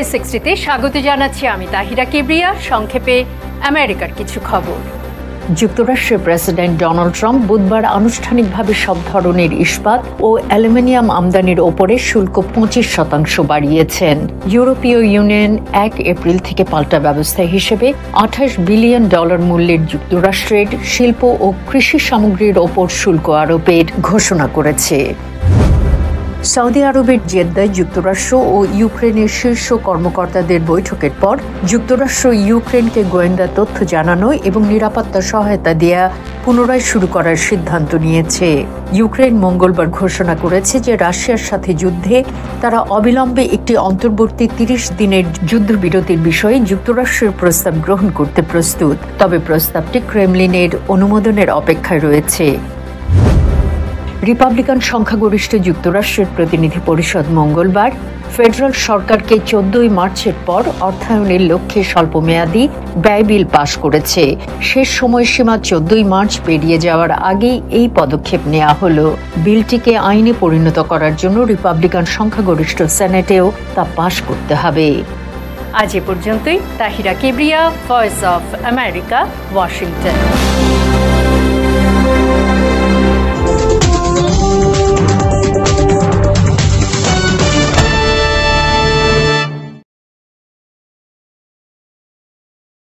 360 তে স্বাগত জানাচ্ছি আমি তাহিরা কিবরিয়া। সংক্ষেপে আমেরিকার কিছু খবর। যুক্তরাষ্ট্রের প্রেসিডেন্ট ডোনাল্ড ট্রাম্প বুধবার আনুষ্ঠানিকভাবে সব ধরনের ইস্পাত ও অ্যালুমিনিয়াম আমদানির ওপরে শুল্ক 25% বাড়িয়েছেন। ইউরোপীয় ইউনিয়ন 1 এপ্রিল থেকে পাল্টা ব্যবস্থা হিসেবে $28 বিলিয়ন মূল্যের যুক্তরাষ্ট্রের শিল্প ও কৃষি সামগ্রীর ওপর শুল্ক আরোপের ঘোষণা করেছে। সৌদি আরবের জেদ্দায় যুক্তরাষ্ট্র ও ইউক্রেনের শীর্ষ কর্মকর্তাদের বৈঠকের পর যুক্তরাষ্ট্র ইউক্রেনকে গোয়েন্দা তথ্য জানানো এবং নিরাপত্তা সহায়তা দেয়া পুনরায় শুরু করার সিদ্ধান্ত নিয়েছে। ইউক্রেন মঙ্গলবার ঘোষণা করেছে যে রাশিয়ার সাথে যুদ্ধে তারা অবিলম্বে একটি অন্তর্বর্তী 30 দিনের যুদ্ধবিরতির বিষয়ে যুক্তরাষ্ট্রের প্রস্তাব গ্রহণ করতে প্রস্তুত, তবে প্রস্তাবটি ক্রেমলিনের অনুমোদনের অপেক্ষায় রয়েছে। রিপাবলিকান সংখ্যাগরিষ্ঠ যুক্তরাষ্ট্রের প্রতিনিধি পরিষদ মঙ্গলবার ফেডারেল সরকারকে 14 মার্চের পর অর্থায়নের লক্ষ্যে স্বল্পমেয়াদী ব্যয় বিল পাশ করেছে। শেষ সময়সীমা 14 মার্চ পেরিয়ে যাওয়ার আগেই এই পদক্ষেপ নেওয়া হলো। বিলটিকে আইনে পরিণত করার জন্য রিপাবলিকান সংখ্যাগরিষ্ঠ সেনেটেও তা পাশ করতে হবে। আজ এ পর্যন্তই। Tahira Kibria, voice of America, Washington.